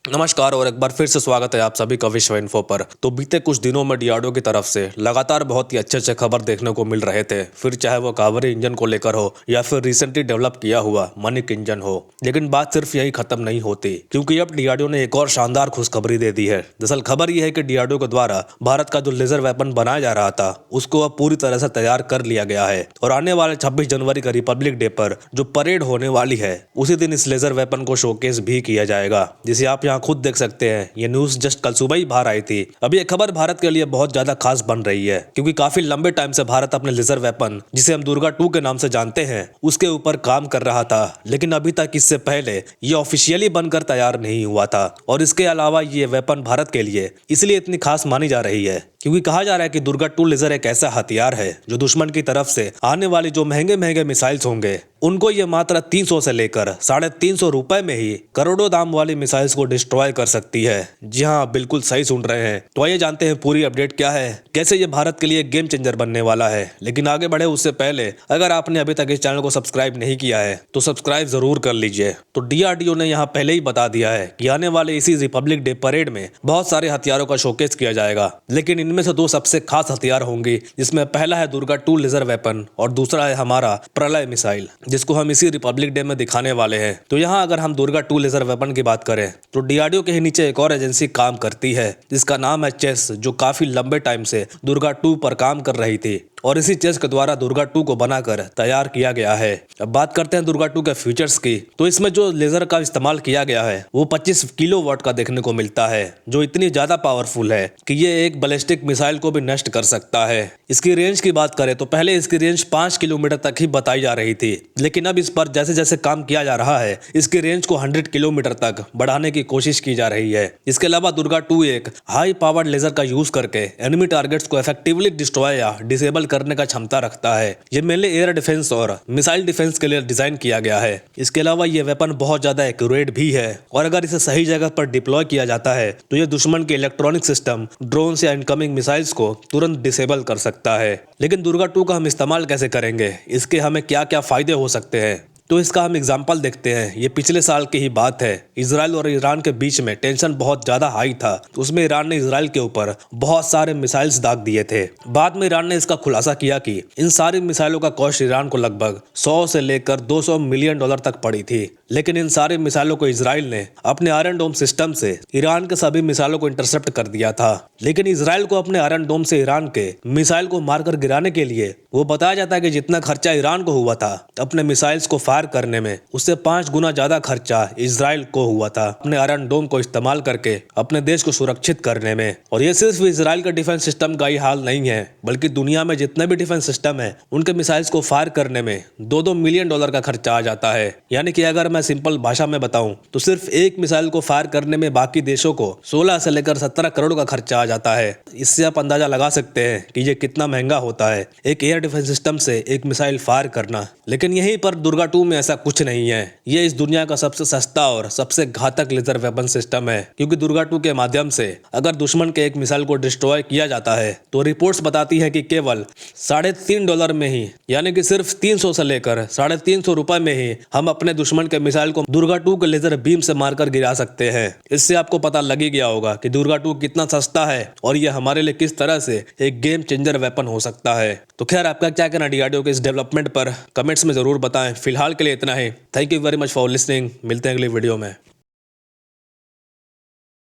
नमस्कार और एक बार फिर से स्वागत है आप सभी का विश्व इन्फो पर। तो बीते कुछ दिनों में डीआरडीओ की तरफ से लगातार बहुत ही अच्छे खबर देखने को मिल रहे थे, फिर चाहे वो कावेरी इंजन को लेकर हो या फिर रिसेंटली डेवलप किया हुआ मनिक इंजन हो। लेकिन बात सिर्फ यही खत्म नहीं होती, क्योंकि अब डीआरडीओ ने एक और शानदार खुशखबरी दे दी है। दरअसल खबर यह है कि डीआरडीओ के द्वारा भारत का जो लेजर वेपन बनाया जा रहा था उसको अब पूरी तरह से तैयार कर लिया गया है और आने वाले 26 जनवरी का रिपब्लिक डे पर जो परेड होने वाली है उसी दिन इस लेजर वेपन को शोकेस भी किया जाएगा, जिसे आप यहाँ खुद देख सकते हैं। ये न्यूज जस्ट कल सुबह ही बाहर आई थी। अब ये खबर भारत के लिए बहुत ज्यादा खास बन रही है, क्योंकि काफी लंबे टाइम से भारत अपने लेजर वेपन, जिसे हम दुर्गा 2 के नाम से जानते हैं, उसके ऊपर काम कर रहा था। लेकिन अभी तक इससे पहले ये ऑफिशियली बनकर तैयार नहीं हुआ था। और इसके अलावा ये वेपन भारत के लिए इसलिए इतनी खास मानी जा रही है क्योंकि कहा जा रहा है कि दुर्गा 2 लेजर एक ऐसा हथियार है जो दुश्मन की तरफ से आने वाली जो महंगे महंगे मिसाइल्स होंगे उनको ये मात्र 300 से लेकर 350 रुपए में ही करोड़ों दाम वाली मिसाइल्स को डिस्ट्रॉय कर सकती है। जी हाँ, आप बिल्कुल सही सुन रहे हैं। तो आइए जानते हैं पूरी अपडेट क्या है, कैसे ये भारत के लिए गेम चेंजर बनने वाला है। लेकिन आगे बढ़े उससे पहले अगर आपने अभी तक इस चैनल को सब्सक्राइब नहीं किया है तो सब्सक्राइब जरूर कर लीजिए। तो डीआरडीओ ने यहाँ पहले ही बता दिया है कि आने वाले इसी रिपब्लिक डे परेड में बहुत सारे हथियारों का शोकेस किया जाएगा, लेकिन इनमें से दो सबसे खास हथियार होंगे, जिसमें पहला है दुर्गा 2 लेजर वेपन और दूसरा है हमारा प्रलय मिसाइल, जिसको हम इसी रिपब्लिक डे में दिखाने वाले हैं। तो यहाँ अगर हम दुर्गा 2 लेजर वेपन की बात करें तो डीआरडीओ के ही नीचे एक और एजेंसी काम करती है जिसका नाम है चेस, जो काफी लंबे टाइम से दुर्गा 2 पर काम कर रही थी और इसी चेस के द्वारा दुर्गा 2 को बनाकर तैयार किया गया है। अब बात करते हैं दुर्गा 2 के फीचर्स की। तो इसमें जो लेजर का इस्तेमाल किया गया है वो 25 किलोवाट का देखने को मिलता है, जो इतनी ज्यादा पावरफुल है कि ये एक बैलिस्टिक मिसाइल को भी नष्ट कर सकता है। इसकी रेंज की बात करें तो पहले इसकी रेंज 5 किलोमीटर तक ही बताई जा रही थी, लेकिन अब इस पर जैसे जैसे काम किया जा रहा है इसकी रेंज को 100 किलोमीटर तक बढ़ाने की कोशिश की जा रही है। इसके अलावा दुर्गा 2 एक हाई पावर्ड लेजर का यूज करके एनिमी टारगेट्स को इफेक्टिवली डिस्ट्रॉय या डिसेबल करने का क्षमता रखता है। ये मेनली एयर डिफेंस और मिसाइल डिफेंस के लिए डिजाइन किया गया है। इसके अलावा ये वेपन बहुत ज्यादा एक्यूरेट भी है और अगर इसे सही जगह पर डिप्लॉय किया जाता है तो ये दुश्मन के इलेक्ट्रॉनिक सिस्टम, ड्रोन या इनकमिंग मिसाइल्स को तुरंत डिसेबल कर सकता है। लेकिन दुर्गा 2 का हम इस्तेमाल कैसे करेंगे, इसके हमें क्या क्या फायदे हो सकते हैं, तो इसका हम एग्जाम्पल देखते हैं। ये पिछले साल की ही बात है। इजराइल और ईरान के बीच में टेंशन बहुत ज्यादा हाई था, तो उसमें ईरान ने इजराइल के ऊपर बहुत सारे मिसाइल्स दाग दिए थे। बाद में ईरान ने इसका खुलासा किया कि इन सारी मिसाइलों का कॉस्ट ईरान को लगभग 100 से लेकर 200 मिलियन डॉलर तक पड़ी थी। लेकिन इन सारी मिसाइलों को इजराइल ने अपने आयरन डोम सिस्टम से ईरान के सभी मिसाइलों को इंटरसेप्ट कर दिया था। लेकिन इजराइल को अपने आयरन डोम से ईरान के मिसाइल को मारकर गिराने के लिए वो बताया जाता है कि जितना खर्चा ईरान को हुआ था अपने मिसाइल्स को फायर करने में, उससे 5 गुना ज्यादा खर्चा इजराइल को हुआ था अपने आयरन डोम को इस्तेमाल करके अपने देश को सुरक्षित करने में। और ये सिर्फ इजराइल के डिफेंस सिस्टम का ही हाल नहीं है, बल्कि दुनिया में जितने भी डिफेंस सिस्टम है उनके मिसाइल्स को फायर करने में 2-2 मिलियन डॉलर का खर्चा आ जाता है। यानी कि अगर मैं सिंपल भाषा में बताऊं तो सिर्फ एक मिसाइल को फायर करने में बाकी देशों को 16 से लेकर 17 करोड़ का खर्चा आ जाता है। इससे आप अंदाजा लगा सकते हैं कि ये कितना महंगा होता है एक एयर डिफेंस सिस्टम से एक मिसाइल फायर करना। लेकिन यहीं पर दुर्गा 2 में ऐसा कुछ नहीं है। ये इस दुनिया का सबसे सस्ता और सबसे घातक लेजर वेपन सिस्टम है, क्योंकि दुर्गा 2 के माध्यम से अगर दुश्मन के एक मिसाइल को डिस्ट्रॉय किया जाता है तो रिपोर्ट्स बताती है कि केवल $3.5 में ही, यानी कि सिर्फ 300 से लेकर 350 रुपए में ही हम अपने दुश्मन के मिसाइल को दुर्गा 2 के लेजर बीम से मारकर गिरा सकते हैं। इससे आपको पता लग ही गया होगा कि दुर्गा 2 कितना सस्ता है और ये हमारे लिए किस तरह से एक गेम चेंजर वेपन हो सकता है। तो खैर, आपका क्या कहना डीआरडीओ के इस डेवलपमेंट पर कमेंट्स में जरूर बताएं। फिलहाल के लिए इतना ही। Thank you very much for listening. मिलते हैं अगली वीडियो में।